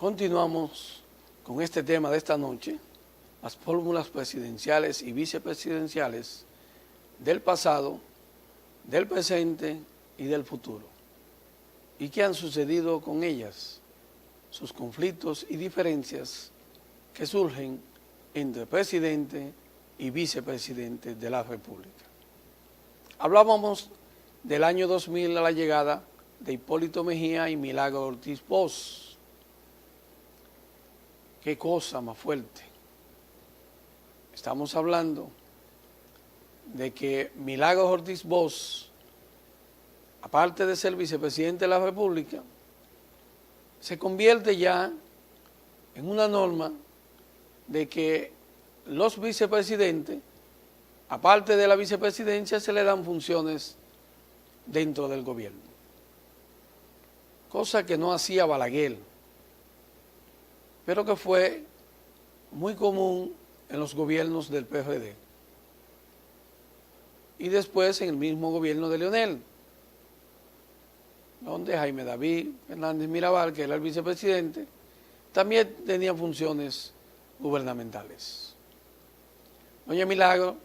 Continuamos con este tema de esta noche, las fórmulas presidenciales y vicepresidenciales del pasado, del presente y del futuro. ¿Y qué han sucedido con ellas? Sus conflictos y diferencias que surgen entre presidente y vicepresidente de la República. Hablábamos del año 2000 a la llegada de Hipólito Mejía y Milagro Ortiz Bosch. Qué cosa más fuerte. Estamos hablando de que Milagro Ortiz Bosch, aparte de ser vicepresidente de la República, se convierte ya en una norma de que los vicepresidentes, aparte de la vicepresidencia, se le dan funciones dentro del gobierno. Cosa que no hacía Balaguer, pero que fue muy común en los gobiernos del PRD. Y después en el mismo gobierno de Leonel, donde Jaime David Fernández Mirabal, que era el vicepresidente, también tenía funciones gubernamentales. Doña Milagro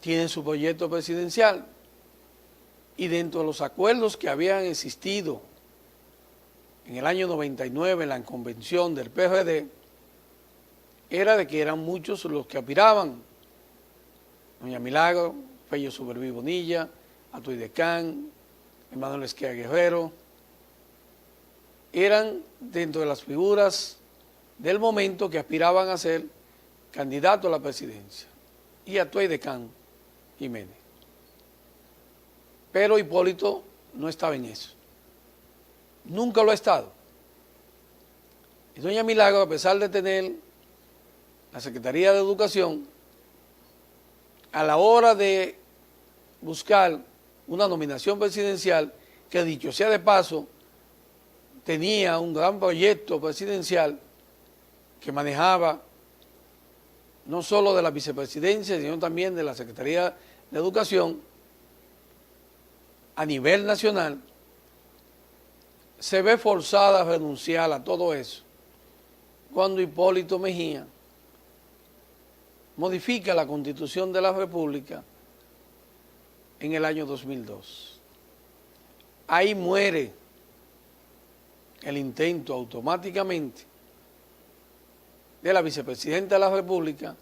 tiene su proyecto presidencial y dentro de los acuerdos que habían existido en el año 99 en la convención del PRD, era de que eran muchos los que aspiraban. Doña Milagro, Fello Suberví Bonilla, Atuey Decán, Emmanuel Esquia Guerrero, eran dentro de las figuras del momento que aspiraban a ser candidato a la presidencia, y Atuey Decán Jiménez. Pero Hipólito no estaba en eso. Nunca lo ha estado. Y doña Milagro, a pesar de tener la Secretaría de Educación, a la hora de buscar una nominación presidencial, que dicho sea de paso, tenía un gran proyecto presidencial que manejaba no solo de la vicepresidencia, sino también de la Secretaría de Educación a nivel nacional, se ve forzada a renunciar a todo eso cuando Hipólito Mejía modifica la Constitución de la República en el año 2002. Ahí muere el intento automáticamente de la vicepresidenta de la República,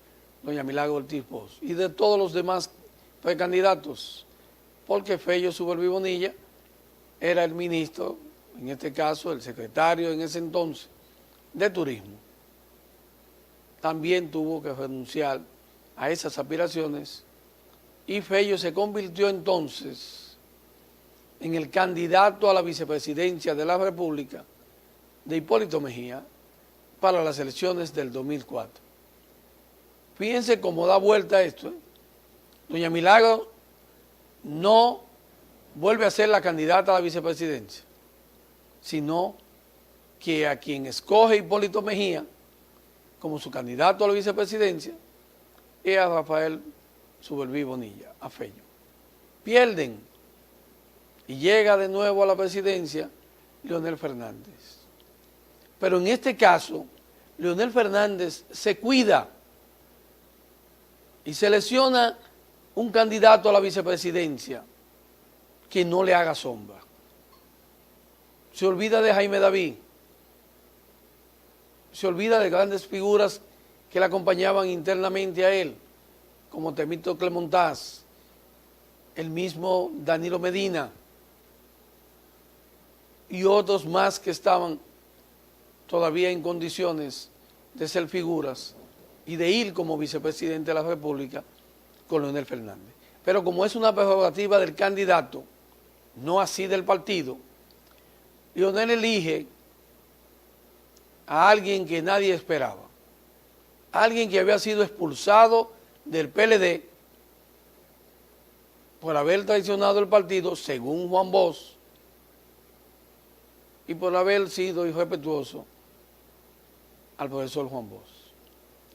doña Milagro Ortiz Bosch, y de todos los demás precandidatos, porque Fello Suberví Bonilla era el ministro, en este caso el secretario en ese entonces, de Turismo. También tuvo que renunciar a esas aspiraciones y Fello se convirtió entonces en el candidato a la vicepresidencia de la República de Hipólito Mejía para las elecciones del 2004. Fíjense cómo da vuelta esto, ¿eh? Doña Milagro no vuelve a ser la candidata a la vicepresidencia, sino que a quien escoge Hipólito Mejía como su candidato a la vicepresidencia es a Rafael Suberví Bonilla, a Fello. Pierden y llega de nuevo a la presidencia Leonel Fernández. Pero en este caso, Leonel Fernández se cuida y selecciona un candidato a la vicepresidencia que no le haga sombra. Se olvida de Jaime David, se olvida de grandes figuras que le acompañaban internamente a él, como Temístocles Montaz, el mismo Danilo Medina y otros más que estaban todavía en condiciones de ser figuras y de ir como vicepresidente de la República con Leonel Fernández. Pero como es una prerrogativa del candidato, no así del partido, Leonel elige a alguien que nadie esperaba, alguien que había sido expulsado del PLD por haber traicionado el partido, según Juan Bosch, y por haber sido irrespetuoso al profesor Juan Bosch.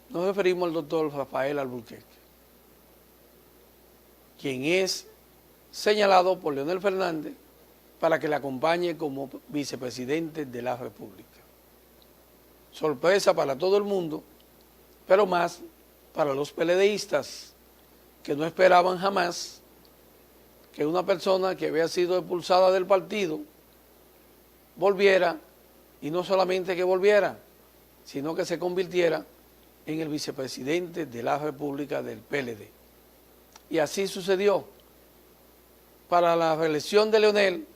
Nos referimos al doctor Rafael Alburquerque, quien es señalado por Leonel Fernández para que le acompañe como vicepresidente de la República. sorpresa para todo el mundo, pero más para los PLDistas, que no esperaban jamás que una persona que había sido expulsada del partido volviera, y no solamente que volviera, sino que se convirtiera en el vicepresidente de la República del PLD. Y así sucedió. Para la reelección de Leonel,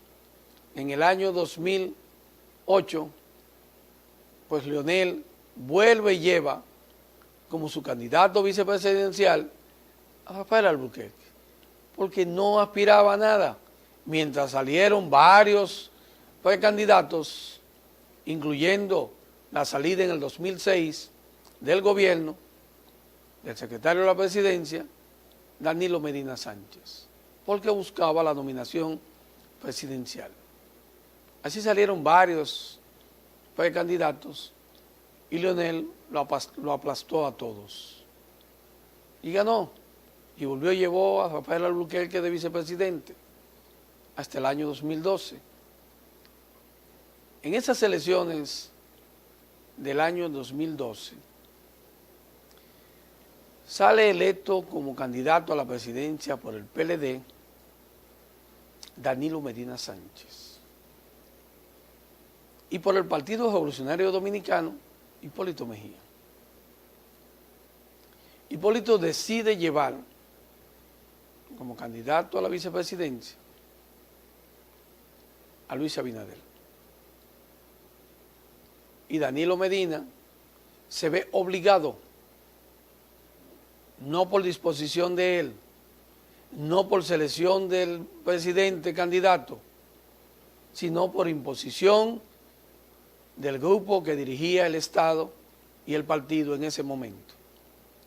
en el año 2008, pues Leonel vuelve y lleva como su candidato vicepresidencial a Rafael Albuquerque, porque no aspiraba a nada, mientras salieron varios precandidatos, incluyendo la salida en el 2006 del gobierno del secretario de la presidencia, Danilo Medina Sánchez, porque buscaba la nominación presidencial. Así salieron varios precandidatos y Leonel lo aplastó a todos. Y ganó, y volvió y llevó a Rafael Albuquerque de vicepresidente hasta el año 2012. En esas elecciones del año 2012, sale electo como candidato a la presidencia por el PLD Danilo Medina Sánchez. Y por el Partido Revolucionario Dominicano, Hipólito Mejía. Hipólito decide llevar como candidato a la vicepresidencia a Luis Abinader. Y Danilo Medina se ve obligado, no por disposición de él, no por selección del presidente candidato, sino por imposición del grupo que dirigía el Estado y el partido en ese momento.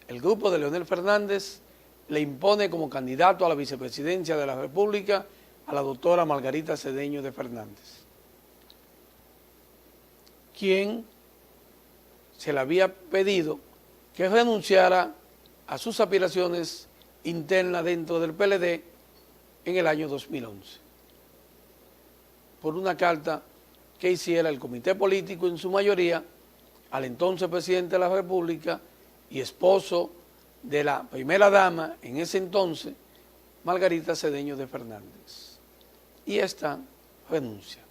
El grupo de Leonel Fernández le impone como candidato a la vicepresidencia de la República a la doctora Margarita Cedeño de Fernández, quien se le había pedido que renunciara a sus aspiraciones internas dentro del PLD en el año 2011, por una carta que hiciera el comité político en su mayoría al entonces presidente de la República y esposo de la primera dama en ese entonces, Margarita Cedeño de Fernández. Y esta renuncia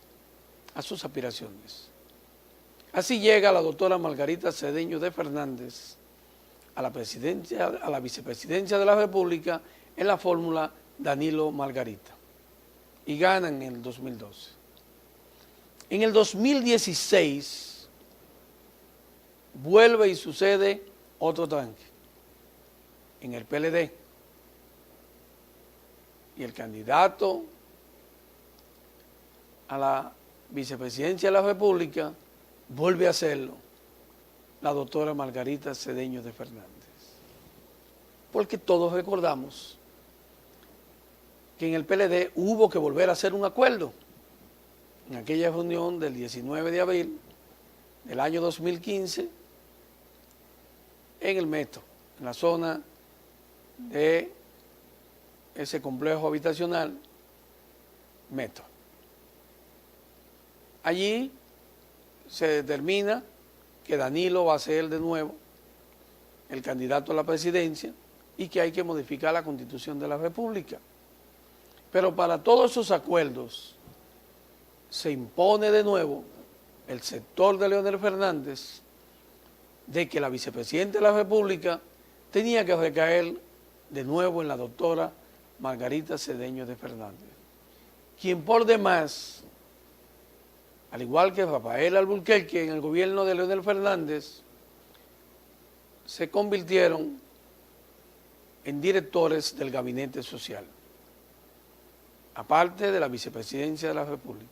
a sus aspiraciones. Así llega la doctora Margarita Cedeño de Fernández a la presidencia, a la vicepresidencia de la República en la fórmula Danilo Margarita, y ganan en el 2012. En el 2016 vuelve y sucede otro tranque en el PLD, y el candidato a la vicepresidencia de la República vuelve a hacerlo la doctora Margarita Cedeño de Fernández. Porque todos recordamos que en el PLD hubo que volver a hacer un acuerdo en aquella reunión del 19 de abril del año 2015 en el Metro, en la zona de ese complejo habitacional Metro. Allí se determina que Danilo va a ser de nuevo el candidato a la presidencia y que hay que modificar la Constitución de la República. Pero para todos esos acuerdos se impone de nuevo el sector de Leonel Fernández de que la vicepresidenta de la República tenía que recaer de nuevo en la doctora Margarita Cedeño de Fernández, quien por demás, al igual que Rafael Albuquerque en el gobierno de Leonel Fernández, se convirtieron en directores del gabinete social, aparte de la vicepresidencia de la República.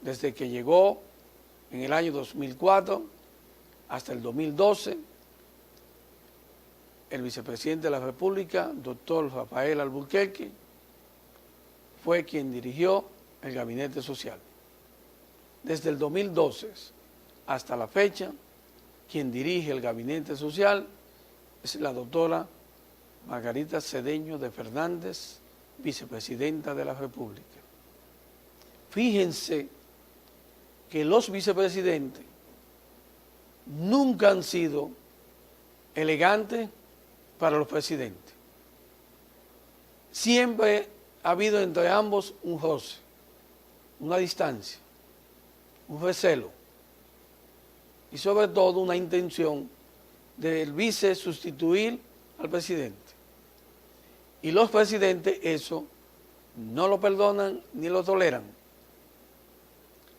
Desde que llegó en el año 2004 hasta el 2012, el vicepresidente de la República, doctor Rafael Albuquerque, fue quien dirigió el gabinete social. Desde el 2012 hasta la fecha, quien dirige el gabinete social es la doctora Margarita Cedeño de Fernández, vicepresidenta de la República. Fíjense que los vicepresidentes nunca han sido elegantes para los presidentes. Siempre ha habido entre ambos un roce, una distancia, un recelo y sobre todo una intención del vice sustituir al presidente. Y los presidentes eso no lo perdonan ni lo toleran.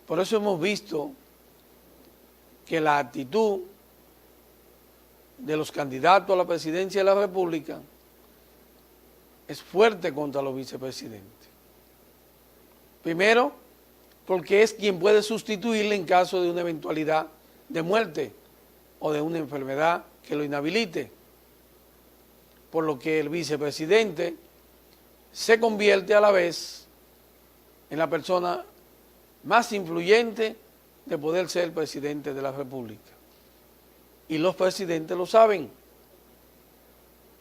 Por eso hemos visto que la actitud de los candidatos a la presidencia de la República es fuerte contra los vicepresidentes. Primero, porque es quien puede sustituirle en caso de una eventualidad de muerte o de una enfermedad que lo inhabilite. Por lo que el vicepresidente se convierte a la vez en la persona más influyente de poder ser presidente de la República. Y los presidentes lo saben.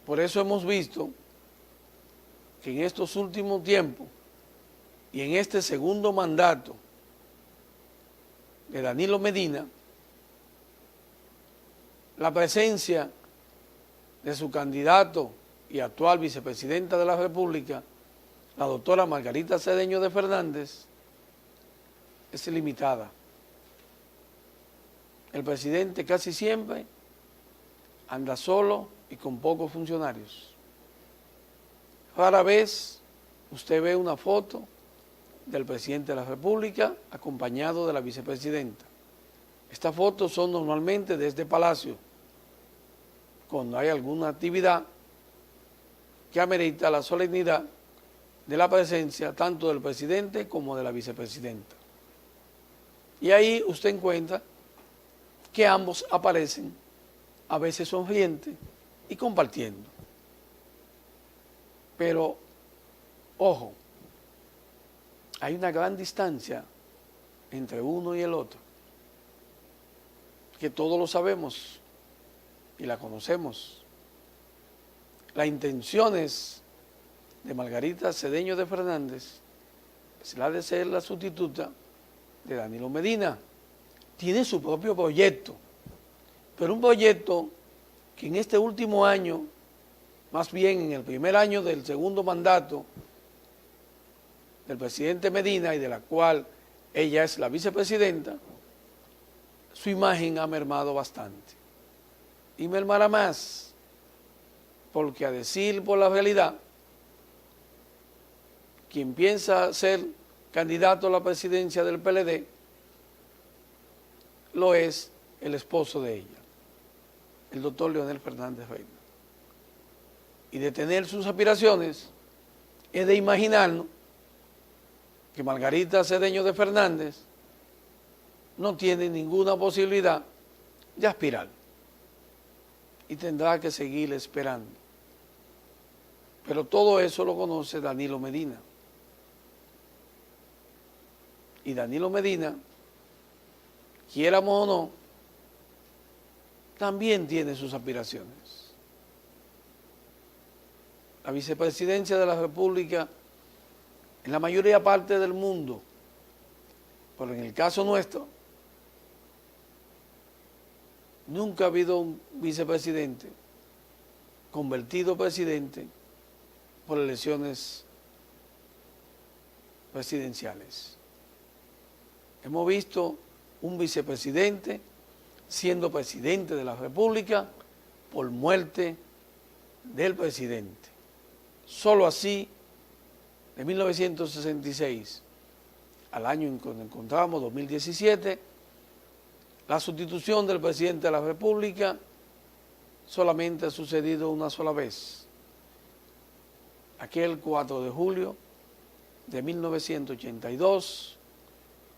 Por eso hemos visto que en estos últimos tiempos y en este segundo mandato de Danilo Medina, la presencia de su candidato y actual vicepresidenta de la República, la doctora Margarita Cedeño de Fernández, es limitada. El presidente casi siempre anda solo y con pocos funcionarios. Rara vez usted ve una foto del presidente de la República acompañado de la vicepresidenta. Estas fotos son normalmente desde Palacio, cuando hay alguna actividad que amerita la solemnidad de la presencia tanto del presidente como de la vicepresidenta. Y ahí usted encuentra que ambos aparecen, a veces sonrientes y compartiendo. Pero, ojo, hay una gran distancia entre uno y el otro, que todos lo sabemos y la conocemos. Las intenciones de Margarita Cedeño de Fernández es la de ser la sustituta de Danilo Medina. Tiene su propio proyecto, pero un proyecto que en este último año, más bien en el primer año del segundo mandato del presidente Medina y de la cual ella es la vicepresidenta, su imagen ha mermado bastante. Y mermará más, porque a decir por la realidad, quien piensa ser candidato a la presidencia del PLD, lo es el esposo de ella, el doctor Leonel Fernández Reina. Y de tener sus aspiraciones, es de imaginarnos que Margarita Cedeño de Fernández no tiene ninguna posibilidad de aspirar y tendrá que seguir esperando. Pero todo eso lo conoce Danilo Medina. Y Danilo Medina, quiéramos o no, también tiene sus aspiraciones. La vicepresidencia de la República, en la mayoría parte del mundo, pero en el caso nuestro, nunca ha habido un vicepresidente convertido presidente por elecciones presidenciales. Hemos visto un vicepresidente siendo presidente de la República por muerte del presidente. Solo así, de 1966 al año en que nos encontramos, 2017, la sustitución del presidente de la República solamente ha sucedido una sola vez. Aquel 4 de julio de 1982,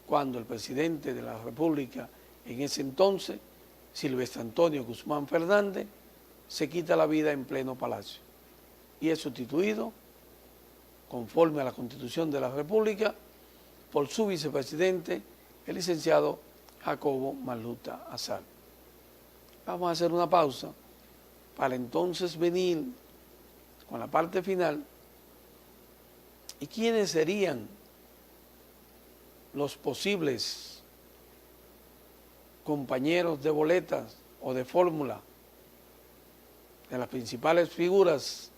cuando el presidente de la República en ese entonces, Silvestre Antonio Guzmán Fernández, se quita la vida en pleno palacio y es sustituido, conforme a la Constitución de la República, por su vicepresidente, el licenciado Jacobo Malluta Azar. Vamos a hacer una pausa para entonces venir con la parte final. ¿Y quiénes serían los posibles compañeros de boletas o de fórmula de las principales figuras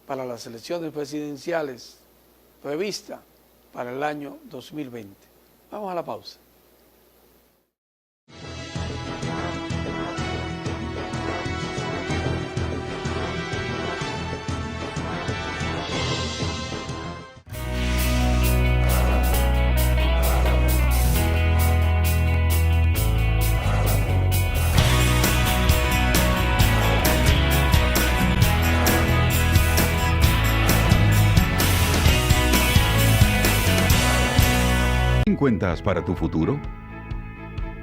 para las elecciones presidenciales previstas para el año 2020. Vamos a la pausa. ¿Cuentas para tu futuro?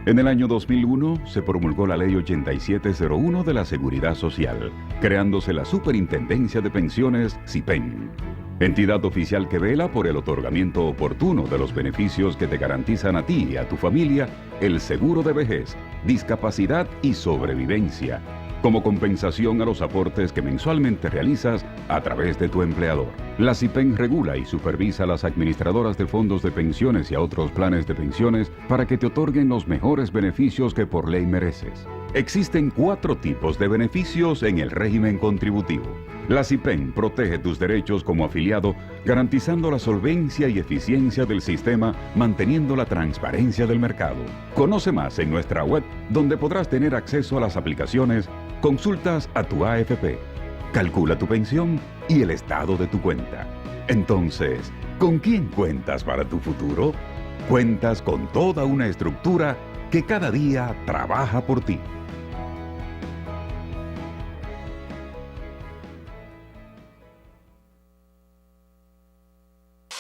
En el año 2001 se promulgó la Ley 8701 de la Seguridad Social, creándose la Superintendencia de Pensiones SIPEN, entidad oficial que vela por el otorgamiento oportuno de los beneficios que te garantizan a ti y a tu familia el seguro de vejez, discapacidad y sobrevivencia, como compensación a los aportes que mensualmente realizas a través de tu empleador. La SIPEN regula y supervisa a las administradoras de fondos de pensiones y a otros planes de pensiones para que te otorguen los mejores beneficios que por ley mereces. Existen 4 tipos de beneficios en el régimen contributivo. La SIPEN protege tus derechos como afiliado, garantizando la solvencia y eficiencia del sistema, manteniendo la transparencia del mercado. Conoce más en nuestra web, donde podrás tener acceso a las aplicaciones, consultas a tu AFP, calcula tu pensión y el estado de tu cuenta. Entonces, ¿con quién cuentas para tu futuro? Cuentas con toda una estructura que cada día trabaja por ti.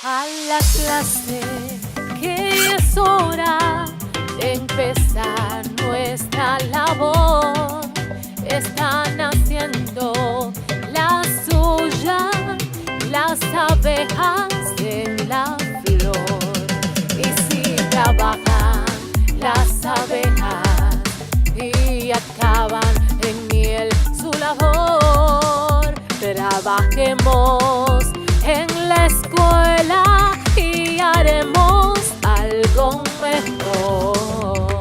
A la clase, que es hora de empezar nuestra labor. Están haciendo la suya las abejas en la flor. Y si trabajan las abejas y acaban en miel su labor, trabajemos en la escuela y haremos algo mejor.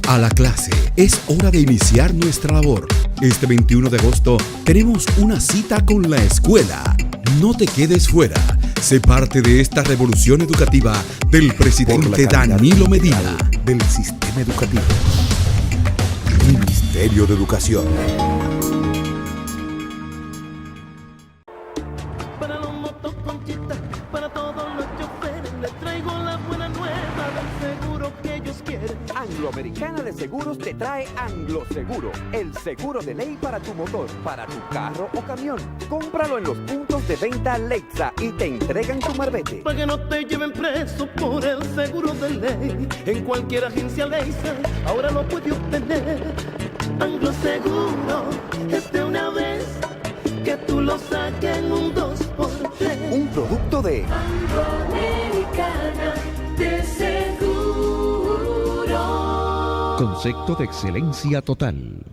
A la clase, es hora de iniciar nuestra labor. Este 21 de agosto tenemos una cita con la escuela. No te quedes fuera. Sé parte de esta revolución educativa del presidente Danilo Medina, del sistema educativo. Ministerio de Educación. Para los motoconchistas, para todos los choferes, les traigo la buena nueva del seguro que ellos quieren. Angloamericana de Seguros te trae Angloseguro, el seguro de ley para tu motor, para tu carro o camión. Cómpralo en los puntos de venta Lexa y te entregan tu marbete. Para que no te lleven preso por el seguro de ley. En cualquier agencia Lexa ahora lo puedes obtener. Angloseguro es de una vez que tú lo saques en un 2x3. Un producto de Angloamericana de seguro. Concepto de excelencia total.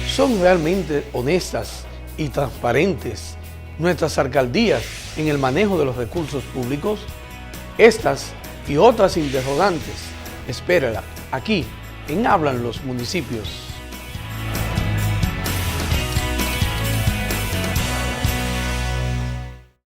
¿Son realmente honestas y transparentes nuestras alcaldías en el manejo de los recursos públicos? Estas y otras interrogantes, espérala aquí en Hablan los Municipios.